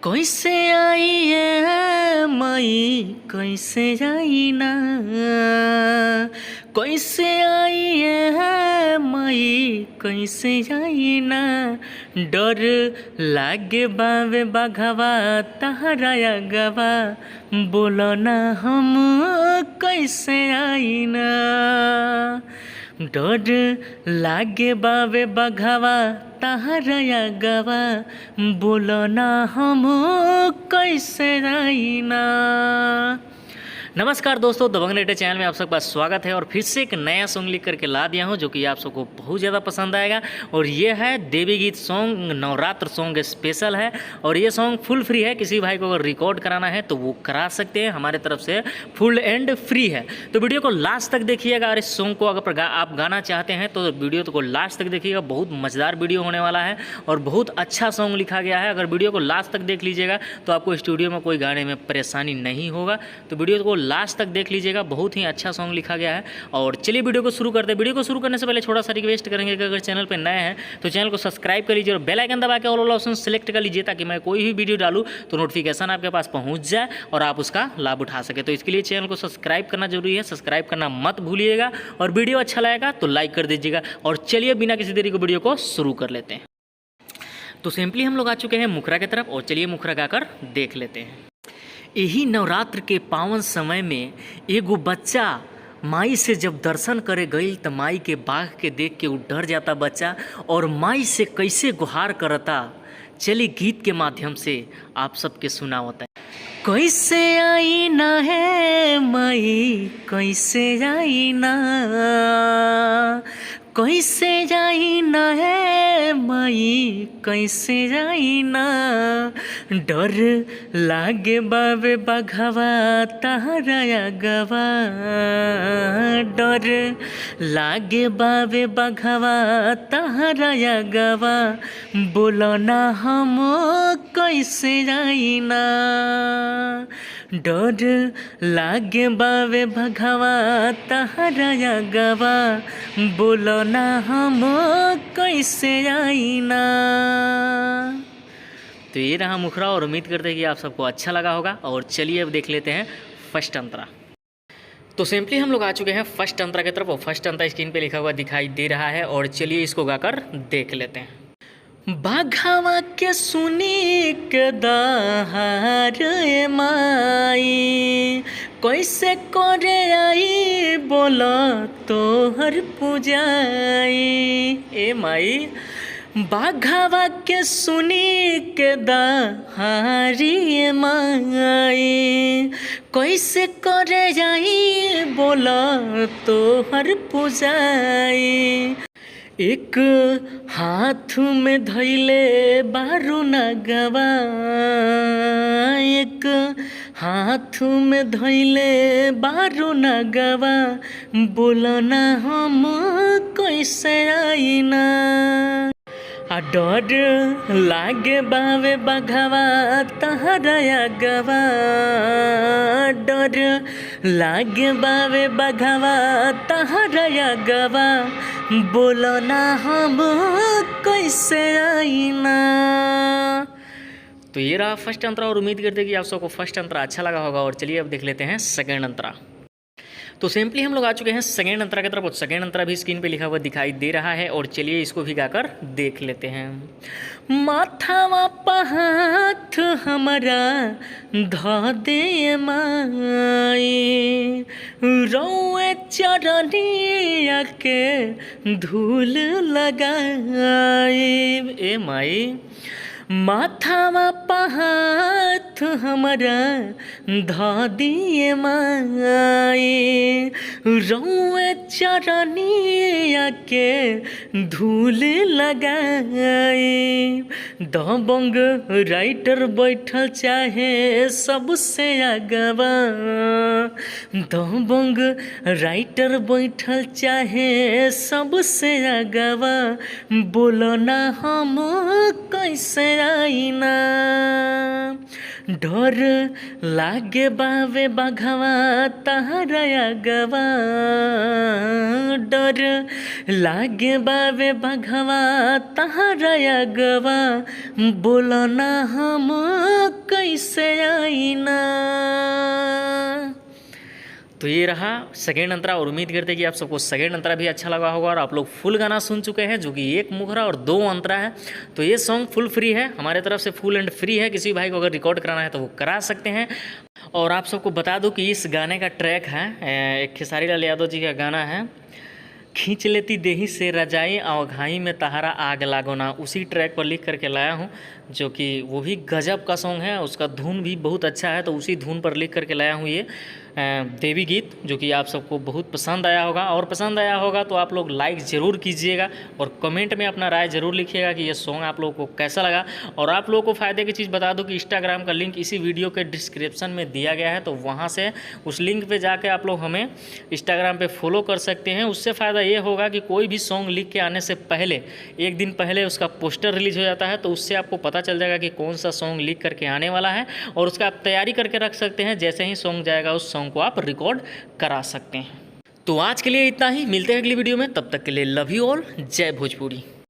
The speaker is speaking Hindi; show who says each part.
Speaker 1: कैसे आई है मई कैसे आई ना, कैसे आई है मई कैसे आई ना। डर लागे बावे बाघवा तहरा गवा, बोलो ना हम कैसे आई ना। डर लागे बावे बघवा तहरा गवा, बोलो ना हम कैसे आई ना। नमस्कार दोस्तों, दबंग रेडियो चैनल में आप सबका स्वागत है और फिर से एक नया सॉन्ग लिख करके ला दिया हूँ जो कि आप सबको बहुत ज़्यादा पसंद आएगा। और ये है देवी गीत सॉन्ग, नवरात्र सॉन्ग स्पेशल है और ये सॉन्ग फुल फ्री है। किसी भाई को अगर रिकॉर्ड कराना है तो वो करा सकते हैं, हमारे तरफ से फुल एंड फ्री है। तो वीडियो को लास्ट तक देखिएगा और इस सॉन्ग को अगर आप गाना चाहते हैं तो वीडियो को लास्ट तक देखिएगा। बहुत मज़ेदार वीडियो होने वाला है और बहुत अच्छा सॉन्ग लिखा गया है। अगर वीडियो को लास्ट तक देख लीजिएगा तो आपको स्टूडियो में कोई गाने में परेशानी नहीं होगा। तो वीडियो को लास्ट तक देख लीजिएगा, बहुत ही अच्छा सॉन्ग लिखा गया है। और चलिए वीडियो को शुरू करते हैं। वीडियो को शुरू करने से पहले छोटा सा रिक्वेस्ट करेंगे कि अगर चैनल पर नए हैं तो चैनल को सब्सक्राइब कर लीजिए और बेल आइकन दबा के ऑल ऑप्शन सेलेक्ट कर लीजिए ताकि मैं कोई भी वीडियो डालूं तो नोटिफिकेशन आपके पास पहुंच जाए और आप उसका लाभ उठा सके। तो इसके लिए चैनल को सब्सक्राइब करना जरूरी है, सब्सक्राइब करना मत भूलिएगा और वीडियो अच्छा लगेगा तो लाइक कर दीजिएगा। और चलिए बिना किसी देरी को वीडियो को शुरू कर लेते हैं। तो सिंपली हम लोग आ चुके हैं मुखरा की तरफ और चलिए मुखरा गाकर देख लेते हैं। यही नवरात्र के पावन समय में एगो बच्चा माई से जब दर्शन करे गईल त माई के बाघ के देख के वो डर जाता बच्चा और माई से कैसे गुहार करता। चलिए गीत के माध्यम से आप सबके सुनावता है। कैसे आई ना है माई कैसे आई ना, कैसे जाई ना है माई कैसे जाई ना। डर लागे बाबे बघवा तहरा गवा, डर लागे बाबे बघवा तहरा गवा, बोलो ना हम कैसे जाई ना। डर लागे बाबे बघवा तहरा गवा, बोलो ना हम कैसे आई ना। तो ये रहा मुखरा और उम्मीद करते हैं कि आप सबको अच्छा लगा होगा। और चलिए अब देख लेते हैं फर्स्ट अंतरा। तो सिंपली हम लोग आ चुके हैं फर्स्ट अंतरा की तरफ और फर्स्ट अंतरा स्क्रीन पे लिखा हुआ दिखाई दे रहा है और चलिए इसको गाकर देख लेते हैं। बाघवा के सुनी के दहार माई, कैसे करे आई बोला तोहर पूजाई। ए माई बाघवा के सुनी के दहारी माई, कैसे करे जाई बोला तोहर पूजाई। एक हाथ में धैले बारू नगवा, एक हाथ में धैले बारू नगवा, बोलो ना हम कैसे आई ना। आ डर लागे बावे बघवा तहरा गवा, डर लागे बावे बघवा तहरा गवा, बोलो ना हम कैसे आई ना। तो ये रहा फर्स्ट अंतरा और उम्मीद करते हैं कि आप सबको फर्स्ट अंतरा अच्छा लगा होगा। और चलिए अब देख लेते हैं सेकेंड अंतरा। तो सिंपली हम लोग आ चुके हैं सेकेंड अंतरा की तरफ और सेकेंड अंतरा भी स्क्रीन पे लिखा हुआ दिखाई दे रहा है और चलिए इसको भी गाकर देख लेते हैं। माथावा पहाथ हमारा ध दे माई, रौए चरनिया के धूल लगाई। ए माई माथावा पहाथ हमारा ध दिए माई, रौए चरनिया के धूल लगाई। दबंग राइटर बैठल चाहे सबसे आगवा, दबंग राइटर बैठल चाहे सबसे आगवा, बोलो ना हम कैसे आई ना। डर लागे बावे बघवा तहरा गवा, डर लागे बावे बघवा तहरा गवा, बोलो ना हम कैसे आई ना। तो ये रहा सेकेंड अंतरा और उम्मीद करते हैं कि आप सबको सेकेंड अंतरा भी अच्छा लगा होगा और आप लोग फुल गाना सुन चुके हैं जो कि एक मुखरा और 2 अंतरा है। तो ये सॉन्ग फुल फ्री है, हमारे तरफ से फुल एंड फ्री है। किसी भाई को अगर रिकॉर्ड कराना है तो वो करा सकते हैं। और आप सबको बता दूं कि इस गाने का ट्रैक है एक खेसारी लाल यादव जी का गाना है, खींच लेती देही से रजाई अवघाई में तहारा आग लागो ना। उसी ट्रैक पर लिख करके लाया हूँ जो कि वो भी गजब का सॉन्ग है, उसका धुन भी बहुत अच्छा है। तो उसी धुन पर लिख करके लाया हूँ ये देवी गीत, जो कि आप सबको बहुत पसंद आया होगा। और पसंद आया होगा तो आप लोग लाइक ज़रूर कीजिएगा और कमेंट में अपना राय ज़रूर लिखिएगा कि ये सॉन्ग आप लोगों को कैसा लगा। और आप लोगों को फ़ायदे की चीज़ बता दूं कि इंस्टाग्राम का लिंक इसी वीडियो के डिस्क्रिप्शन में दिया गया है, तो वहाँ से उस लिंक पे जाके आप लोग हमें इंस्टाग्राम पे फॉलो कर सकते हैं। उससे फ़ायदा ये होगा कि कोई भी सॉन्ग लिख के आने से पहले एक दिन पहले उसका पोस्टर रिलीज हो जाता है, तो उससे आपको पता चल जाएगा कि कौन सा सॉन्ग लिख करके आने वाला है और उसका आप तैयारी करके रख सकते हैं। जैसे ही सॉन्ग जाएगा उस सॉन्ग को आप रिकॉर्ड करा सकते हैं। तो आज के लिए इतना ही, मिलते हैं अगली वीडियो में, तब तक के लिए लव यू ऑल, जय भोजपुरी।